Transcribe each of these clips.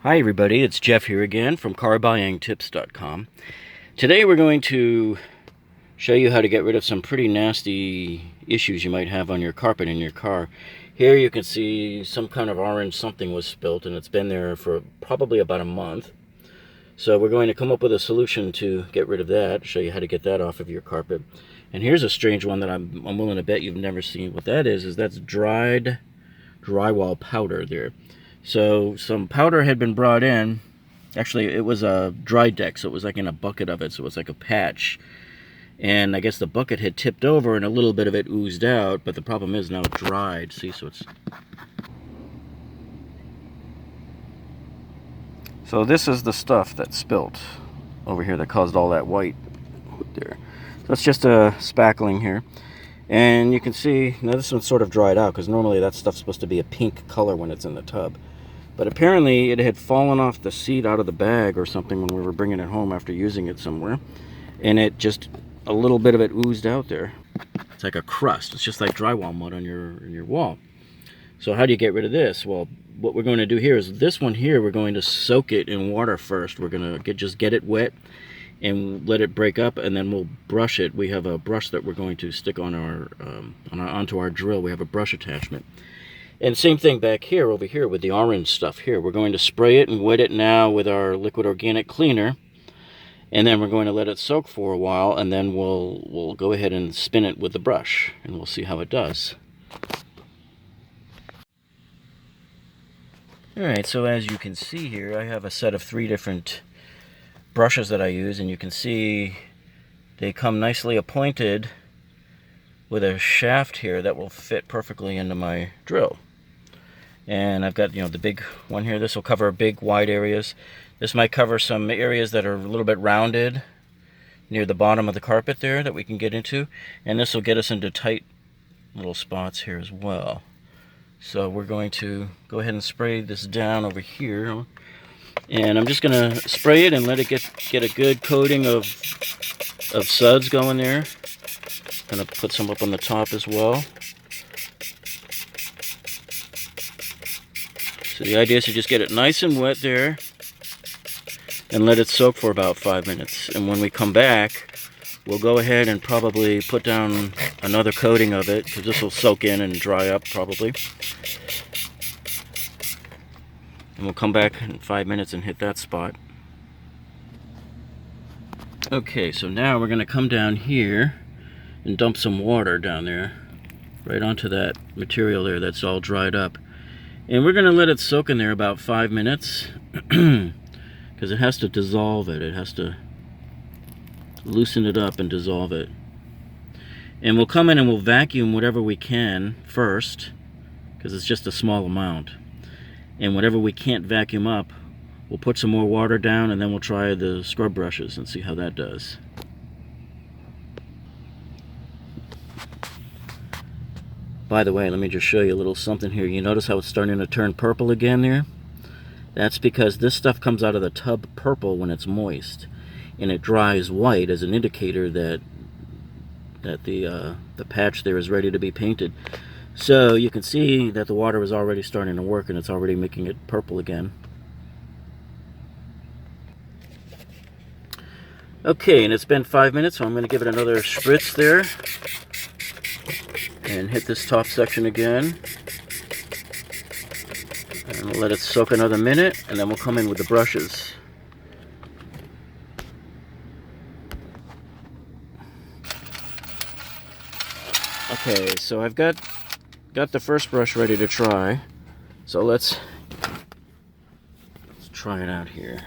Hi everybody, it's Jeff here again from carbuyingtips.com. Today we're going to show you how to get rid of some pretty nasty issues you might have on your carpet in your car. Here you can see some kind of orange something was spilt and it's been there for probably about a month. So we're going to come up with a solution to get rid of that, show you how to get that off of your carpet. And here's a strange one that I'm willing to bet you've never seen. What that is that's dried drywall powder there. So some powder had been brought in. Actually, it was a dry deck, so it was like in a bucket of it, so it was like a patch. And I guess the bucket had tipped over and a little bit of it oozed out, but the problem is now it's dried. See, so it's... So this is the stuff that spilt over here that caused all that white there. So it's just a spackling here. And you can see, now this one's sort of dried out, because normally that stuff's supposed to be a pink color when it's in the tub. But apparently it had fallen off the seat out of the bag or something when we were bringing it home after using it somewhere. And it just, a little bit of it oozed out there. It's like a crust. It's just like drywall mud on your wall. So how do you get rid of this? Well, what we're going to do here is this one here, we're going to soak it in water first. We're going to just get it wet and let it break up, and then we'll brush it. We have a brush that we're going to stick on onto our drill. We have a brush attachment. And same thing back here, over here with the orange stuff here. We're going to spray it and wet it now with our liquid organic cleaner. And then we're going to let it soak for a while, and then we'll go ahead and spin it with the brush, and we'll see how it does. Alright, so as you can see here, I have a set of 3 different brushes that I use, and you can see they come nicely appointed with a shaft here that will fit perfectly into my drill. And I've got, the big one here. This will cover big, wide areas. This might cover some areas that are a little bit rounded near the bottom of the carpet there that we can get into. And this will get us into tight little spots here as well. So we're going to go ahead and spray this down over here. And I'm just going to spray it and let it get a good coating of suds going there. Going to put some up on the top as well. So the idea is to just get it nice and wet there and let it soak for about 5 minutes. And when we come back, we'll go ahead and probably put down another coating of it, because this will soak in and dry up probably. And we'll come back in 5 minutes and hit that spot. Okay, so now we're going to come down here and dump some water down there right onto that material there that's all dried up. And we're going to let it soak in there about 5 minutes because it has to dissolve it. It has to loosen it up and dissolve it. And we'll come in and we'll vacuum whatever we can first, because it's just a small amount. And whatever we can't vacuum up, we'll put some more water down, and then we'll try the scrub brushes and see how that does. By the way, let me just show you a little something here. You notice how it's starting to turn purple again there? That's because this stuff comes out of the tub purple when it's moist, and it dries white as an indicator that the patch there is ready to be painted. So you can see that the water is already starting to work, and it's already making it purple again. Okay, and it's been 5 minutes, so I'm going to give it another spritz there. And hit this top section again. And we'll let it soak another minute, and then we'll come in with the brushes. Okay, so I've got the first brush ready to try. So let's try it out here.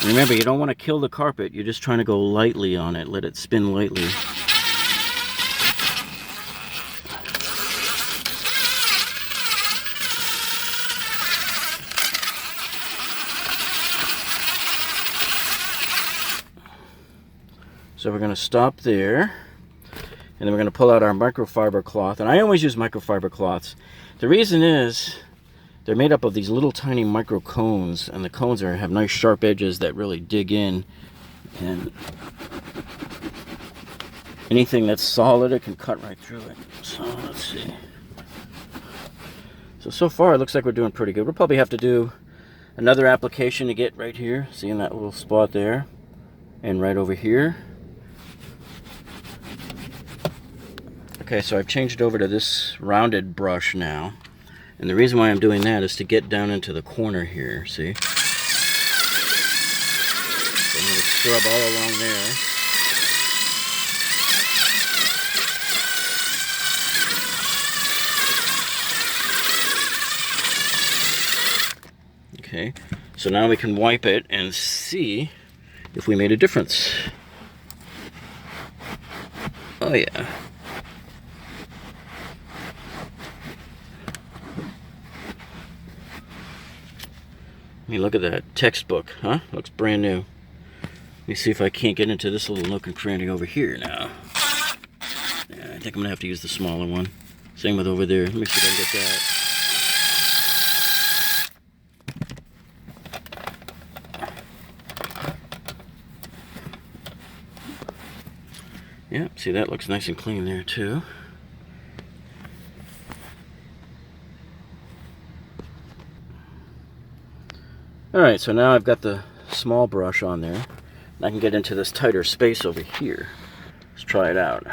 Remember, you don't want to kill the carpet. You're just trying to go lightly on it. Let it spin lightly. So we're going to stop there. And then we're going to pull out our microfiber cloth. And I always use microfiber cloths. The reason is they're made up of these little tiny micro cones, and the cones have nice sharp edges that really dig in, and anything that's solid, it can cut right through it. So let's see. So far it looks like we're doing pretty good. We'll probably have to do another application to get right here. See in that little spot there, and right over here. Okay, so I've changed over to this rounded brush now. And the reason why I'm doing that is to get down into the corner here, see? So I'm going to scrub all along there. Okay, so now we can wipe it and see if we made a difference. Oh yeah. I mean, look at that textbook, huh? Looks brand new. Let me see if I can't get into this little nook and cranny over here now. Yeah, I think I'm gonna have to use the smaller one. Same with over there. Let me see if I can get that. Yeah, see, that looks nice and clean there too. Alright, so now I've got the small brush on there, and I can get into this tighter space over here. Let's try it out.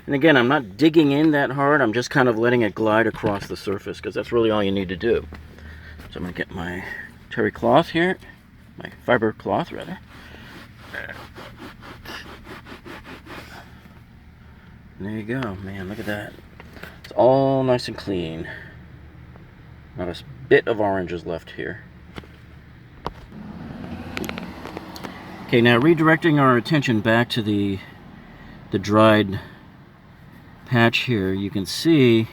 And again, I'm not digging in that hard, I'm just kind of letting it glide across the surface, because that's really all you need to do. So I'm going to get my terry cloth here, my fiber cloth rather. There you go, man, look at that. It's all nice and clean. Not a bit of orange is left here. Okay, now redirecting our attention back to the dried patch here, you can see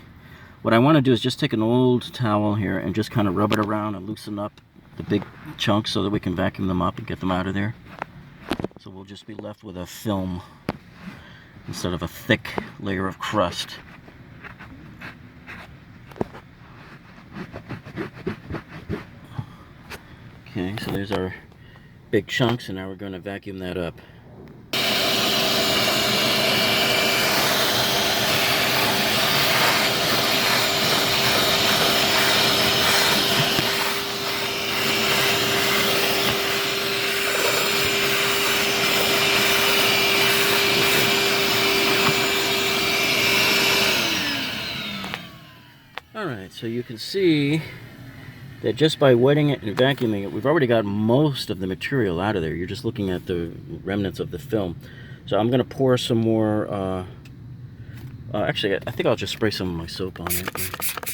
what I want to do is just take an old towel here and just kind of rub it around and loosen up the big chunks so that we can vacuum them up and get them out of there. So we'll just be left with a film instead of a thick layer of crust. Okay, so there's our big chunks, and now we're going to vacuum that up. Alright, so you can see that just by wetting it and vacuuming it, we've already got most of the material out of there. You're just looking at the remnants of the film. So I'm going to pour some more, actually I think I'll just spray some of my soap on it.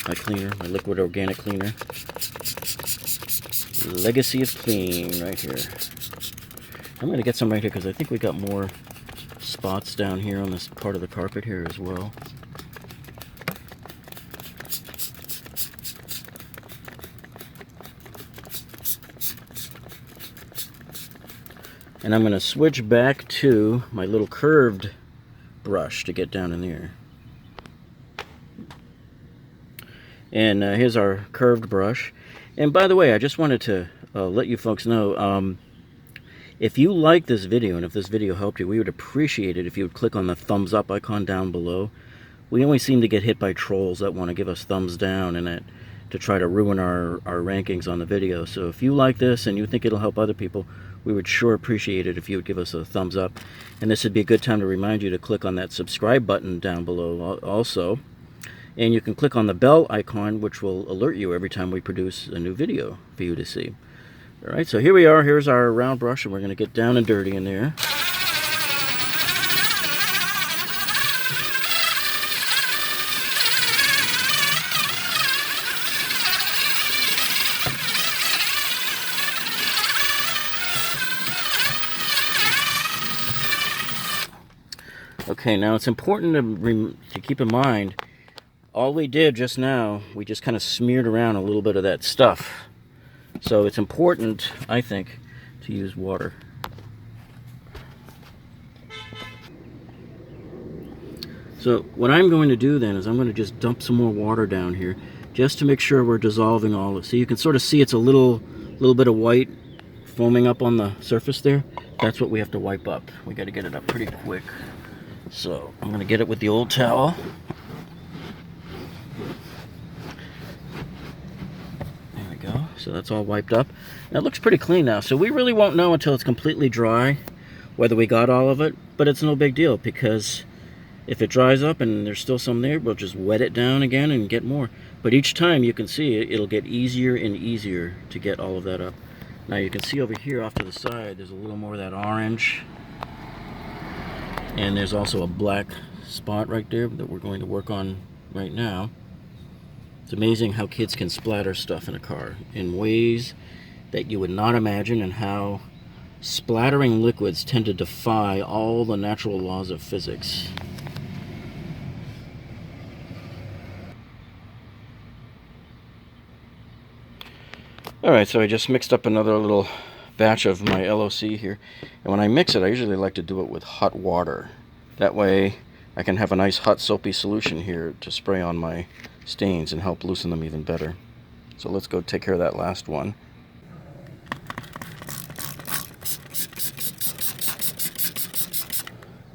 My cleaner, my liquid organic cleaner. Legacy is clean right here. I'm going to get some right here because I think we got more spots down here on this part of the carpet here as well. And I'm going to switch back to my little curved brush to get down in there. And here's our curved brush. And by the way, I just wanted to let you folks know, if you like this video and if this video helped you, we would appreciate it if you would click on the thumbs up icon down below. We always seem to get hit by trolls that want to give us thumbs down and that to try to ruin our rankings on the video. So if you like this and you think it'll help other people, we would sure appreciate it if you would give us a thumbs up. And this would be a good time to remind you to click on that subscribe button down below also. And you can click on the bell icon, which will alert you every time we produce a new video for you to see. Alright, so here we are. Here's our round brush, and we're going to get down and dirty in there. Okay, now it's important to keep in mind, all we did just now, we just kind of smeared around a little bit of that stuff. So it's important, I think, to use water. So what I'm going to do then is I'm going to just dump some more water down here just to make sure we're dissolving all of it. So you can sort of see it's a little bit of white foaming up on the surface there. That's what we have to wipe up. We got to get it up pretty quick. So I'm going to get it with the old towel. There we go. So that's all wiped up. Now it looks pretty clean now. So we really won't know until it's completely dry whether we got all of it, but it's no big deal because if it dries up and there's still some there, we'll just wet it down again and get more. But each time you can see it'll get easier and easier to get all of that up. Now you can see over here off to the side, there's a little more of that orange. And there's also a black spot right there that we're going to work on right now. It's amazing how kids can splatter stuff in a car in ways that you would not imagine, and how splattering liquids tend to defy all the natural laws of physics. Alright, so I just mixed up another little batch of my LOC here. And when I mix it, I usually like to do it with hot water. That way I can have a nice hot soapy solution here to spray on my stains and help loosen them even better. So let's go take care of that last one.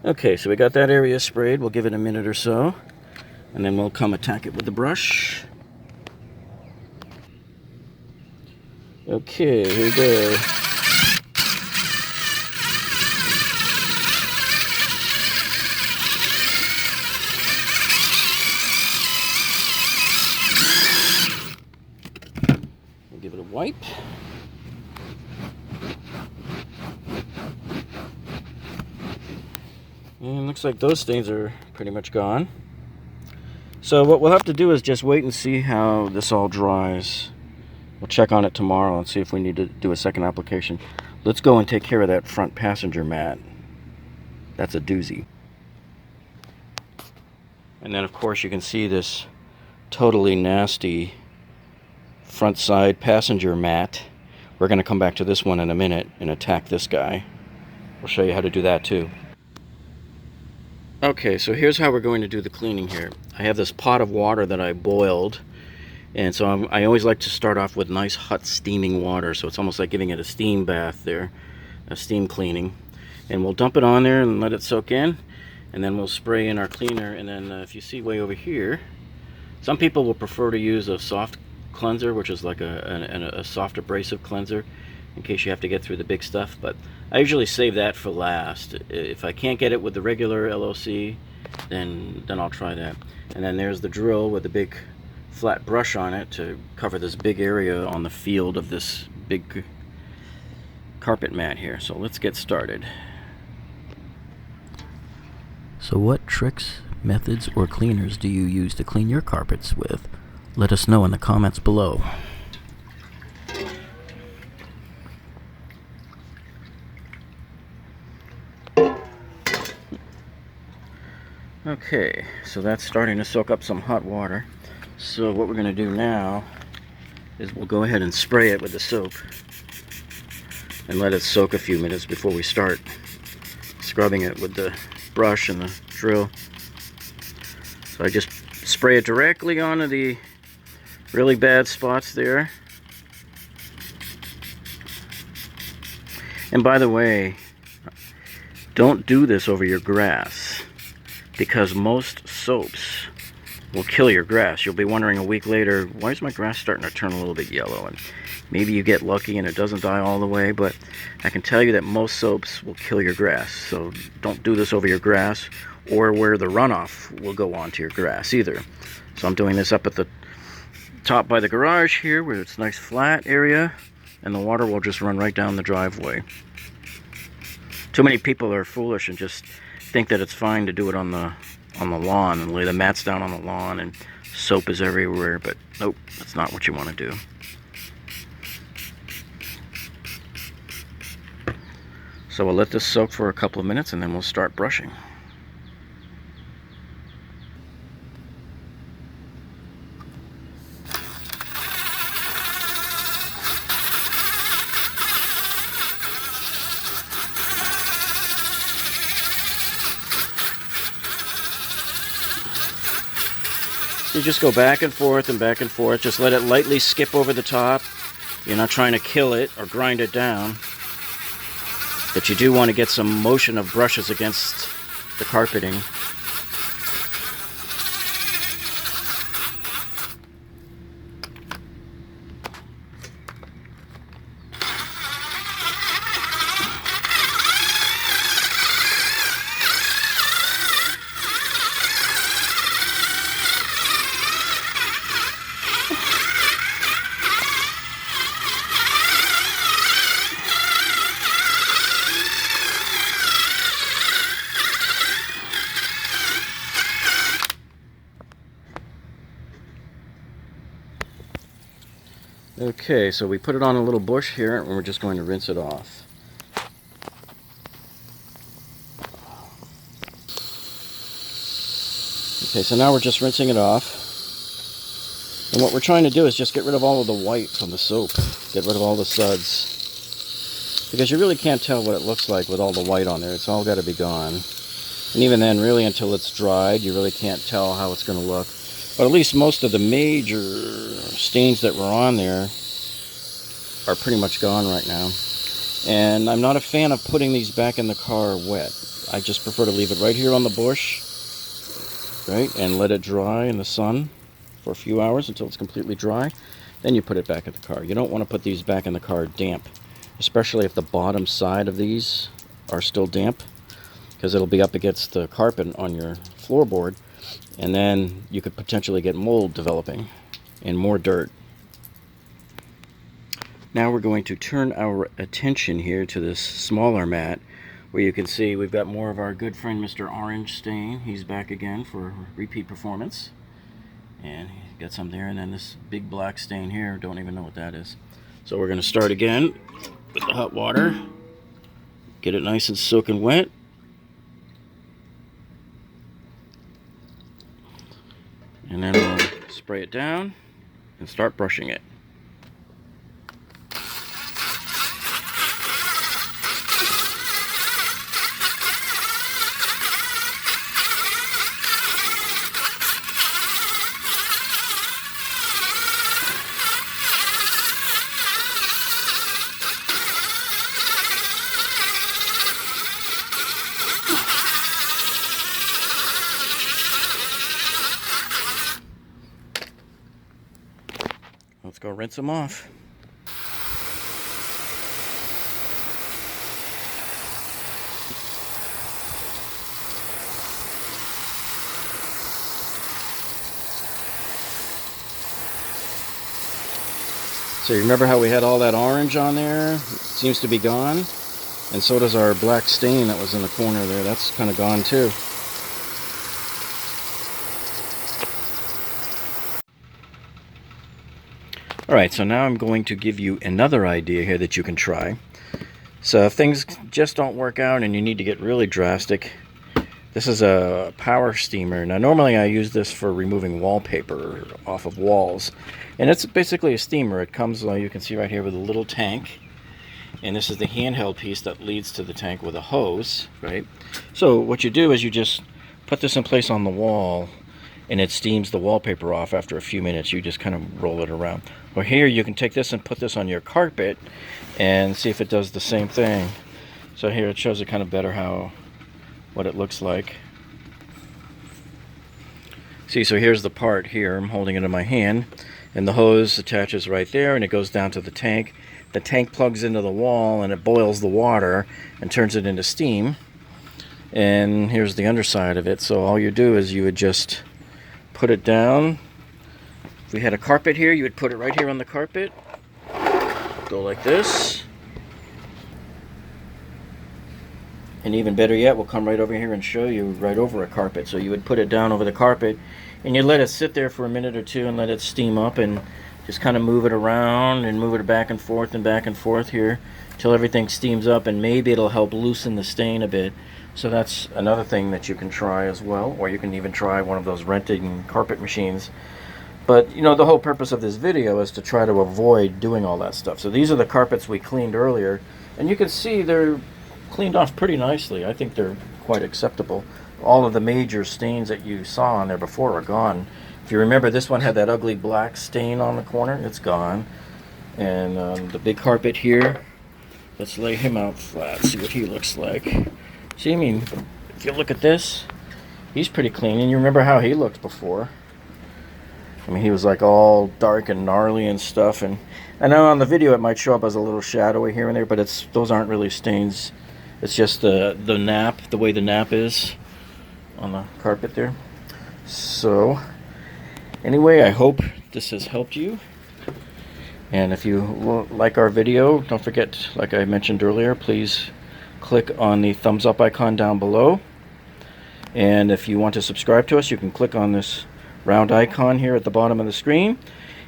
Okay, so we got that area sprayed. We'll give it a minute or so, and then we'll come attack it with the brush. Okay, here we go. We'll give it a wipe. And looks like those stains are pretty much gone. So what we'll have to do is just wait and see how this all dries. We'll check on it tomorrow and see if we need to do a second application. Let's go and take care of that front passenger mat. That's a doozy. And then of course you can see this totally nasty front side passenger mat. We're going to come back to this one in a minute and attack this guy. We'll show you how to do that too. Okay, so here's how we're going to do the cleaning here. I have this pot of water that I boiled. And so I always like to start off with nice hot steaming water, so it's almost like giving it a steam bath there, a steam cleaning. And we'll dump it on there and let it soak in, and then we'll spray in our cleaner. And then if you see way over here, some people will prefer to use a soft cleanser, which is like a soft abrasive cleanser in case you have to get through the big stuff, but I usually save that for last. If I can't get it with the regular LOC, then I'll try that. And then there's the drill with the big flat brush on it to cover this big area on the field of this big carpet mat here. So let's get started. So what tricks, methods, or cleaners do you use to clean your carpets with? Let us know in the comments below. Okay, so that's starting to soak up some hot water. So what we're going to do now is we'll go ahead and spray it with the soap and let it soak a few minutes before we start scrubbing it with the brush and the drill. So I just spray it directly onto the really bad spots there. And by the way, don't do this over your grass, because most soaps will kill your grass. You'll be wondering a week later, why is my grass starting to turn a little bit yellow? And maybe you get lucky and it doesn't die all the way, but I can tell you that most soaps will kill your grass. So don't do this over your grass or where the runoff will go onto your grass either. So I'm doing this up at the top by the garage here where it's a nice flat area, and the water will just run right down the driveway. Too many people are foolish and just think that it's fine to do it on the lawn and lay the mats down on the lawn and soap is everywhere, but nope, that's not what you want to do. So we'll let this soak for a couple of minutes and then we'll start brushing. You just go back and forth and back and forth. Just let it lightly skip over the top. You're not trying to kill it or grind it down. But you do want to get some motion of brushes against the carpeting. Okay, so we put it on a little bush here and we're just going to rinse it off. Okay, so now we're just rinsing it off. And what we're trying to do is just get rid of all of the white from the soap. Get rid of all the suds. Because you really can't tell what it looks like with all the white on there. It's all got to be gone. And even then, really, until it's dried, you really can't tell how it's going to look. But at least most of the major stains that were on there are pretty much gone right now. And I'm not a fan of putting these back in the car wet. I just prefer to leave it right here on the bush, right, and let it dry in the sun for a few hours until it's completely dry. Then you put it back in the car. You don't want to put these back in the car damp, especially if the bottom side of these are still damp, because it'll be up against the carpet on your floorboard. And then you could potentially get mold developing and more dirt. Now we're going to turn our attention here to this smaller mat where you can see we've got more of our good friend Mr. Orange stain. He's back again for repeat performance. And got some there, and then this big black stain here, don't even know what that is. So we're going to start again with the hot water. Get it nice and soaking wet. And then we'll spray it down and start brushing it. Let's go rinse them off. So you remember how we had all that orange on there? It seems to be gone. And so does our black stain that was in the corner there. That's kind of gone too. Alright, so now I'm going to give you another idea here that you can try. So if things just don't work out and you need to get really drastic, this is a power steamer. Now normally I use this for removing wallpaper off of walls. And it's basically a steamer. It comes, you can see right here, with a little tank. And this is the handheld piece that leads to the tank with a hose, right? So what you do is you just put this in place on the wall, and it steams the wallpaper off after a few minutes. You just kind of roll it around. Or here you can take this and put this on your carpet and see if it does the same thing. So here it shows it kind of better what it looks like. See, so here's the part here. I'm holding it in my hand, and the hose attaches right there, and it goes down to the tank. The tank plugs into the wall, and it boils the water and turns it into steam. And here's the underside of it. So all you do is you would just put it down. If we had a carpet here, you would put it right here on the carpet. Go like this. And even better yet, we'll come right over here and show you right over a carpet. So you would put it down over the carpet, and you let it sit there for a minute or two and let it steam up, and just kind of move it around and move it back and forth here till everything steams up, and maybe it'll help loosen the stain a bit. So that's another thing that you can try as well, or you can even try one of those renting carpet machines. But you know, the whole purpose of this video is to try to avoid doing all that stuff. So these are the carpets we cleaned earlier, and you can see they're cleaned off pretty nicely. I think they're quite acceptable. All of the major stains that you saw on there before are gone. If you remember, this one had that ugly black stain on the corner. It's gone. And the big carpet here, let's lay him out flat, see what he looks like. See, I mean, if you look at this, he's pretty clean. And you remember how he looked before. I mean, he was like all dark and gnarly and stuff. And I know on the video it might show up as a little shadowy here and there, but those aren't really stains. It's just the nap, the way the nap is on the carpet there. So anyway, I hope this has helped you. And if you like our video, don't forget, like I mentioned earlier, please click on the thumbs up icon down below. And if you want to subscribe to us, you can click on this round icon here at the bottom of the screen.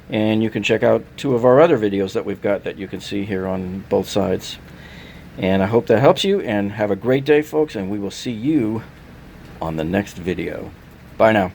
And you can check out 2 of our other videos that we've got that you can see here on both sides. And I hope that helps you, and have a great day, folks, and we will see you on the next video. Bye now.